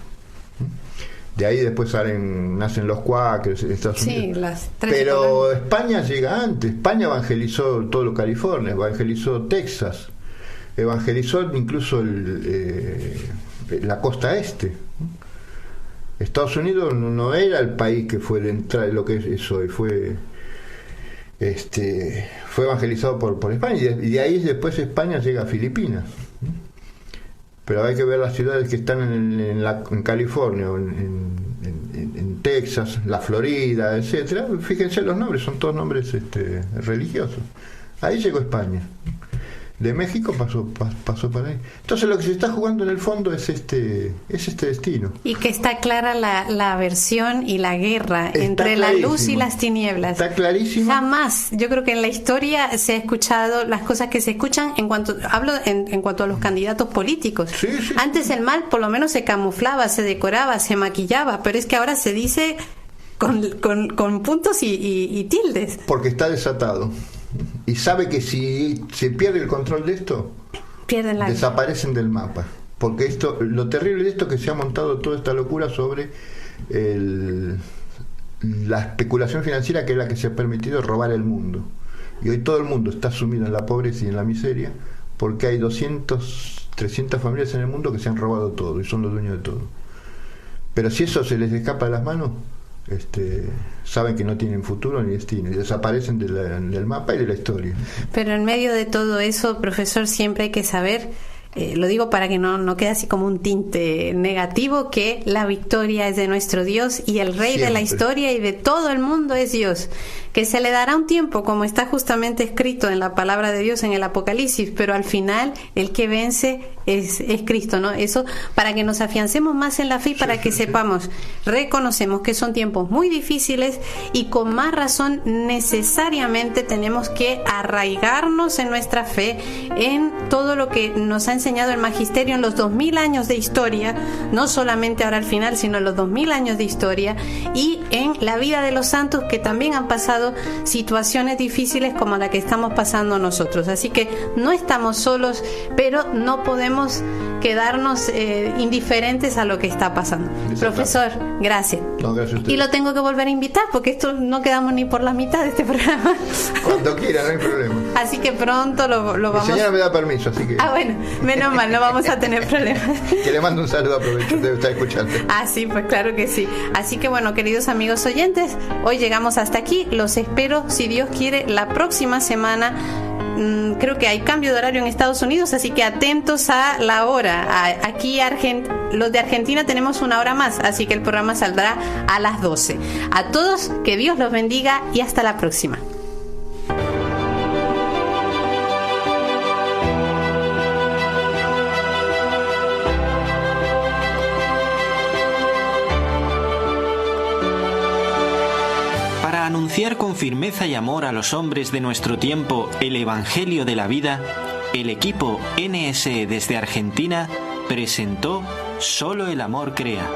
De ahí después nacen los Quakers en Estados Unidos. Pero España llega antes. España evangelizó todo California, evangelizó Texas, evangelizó incluso la costa este. Estados Unidos no era el país que fue de entrada de lo que es hoy, fue evangelizado por España, y de ahí después España llega a Filipinas. Pero hay que ver las ciudades que están en California, en Texas, la Florida, etcétera. Fíjense los nombres, son todos nombres religiosos. Ahí llegó España. De México pasó para ahí. Entonces lo que se está jugando en el fondo es este destino. Y que está clara la aversión y la guerra entre la luz y las tinieblas. Está clarísimo. Jamás, yo creo que en la historia se ha escuchado las cosas que se escuchan en cuanto a los candidatos políticos. Sí. Antes el mal por lo menos se camuflaba, se decoraba, se maquillaba, pero es que ahora se dice con puntos y tildes. Porque está desatado. Y sabe que si se pierde el control de esto, desaparecen del mapa. Porque lo terrible de esto es que se ha montado toda esta locura sobre la especulación financiera, que es la que se ha permitido robar el mundo. Y hoy todo el mundo está sumido en la pobreza y en la miseria, porque hay 200, 300 familias en el mundo que se han robado todo y son los dueños de todo. Pero si eso se les escapa de las manos, saben que no tienen futuro ni destino y desaparecen del mapa y de la historia. Pero en medio de todo eso, profesor, siempre hay que saber, lo digo para que no quede así como un tinte negativo, que la victoria es de nuestro Dios y el Rey de la historia y de todo el mundo es Dios, que se le dará un tiempo, como está justamente escrito en la palabra de Dios en el Apocalipsis, pero al final el que vence es Cristo, ¿no? Eso para que nos afiancemos más en la fe y para que sepamos, reconocemos que son tiempos muy difíciles y con más razón necesariamente tenemos que arraigarnos en nuestra fe, en todo lo que nos ha enseñado el magisterio en los 2000 años de historia, no solamente ahora al final, sino en los 2000 años de historia, y en la vida de los santos que también han pasado situaciones difíciles como la que estamos pasando nosotros. Así que no estamos solos, pero no podemos quedarnos indiferentes a lo que está pasando. Profesor, gracias. No, gracias a usted. Y lo tengo que volver a invitar porque esto no quedamos ni por la mitad de este programa. Cuando quiera, no hay problema. Así que pronto lo vamos. Mi señora me da permiso, así que. Bueno, menos mal, no vamos a tener problemas. Que le mando un saludo, aprovecho, debe estar escuchando. Sí, pues claro que sí. Así que bueno, queridos amigos oyentes, hoy llegamos hasta aquí. Los espero, si Dios quiere, la próxima semana. Creo que hay cambio de horario en Estados Unidos, así que atentos a la hora. Aquí los de Argentina tenemos una hora más, así que el programa saldrá a las 12. A todos, que Dios los bendiga y hasta la próxima. Anunciar con firmeza y amor a los hombres de nuestro tiempo el Evangelio de la vida, el equipo NSE desde Argentina presentó Solo el amor crea.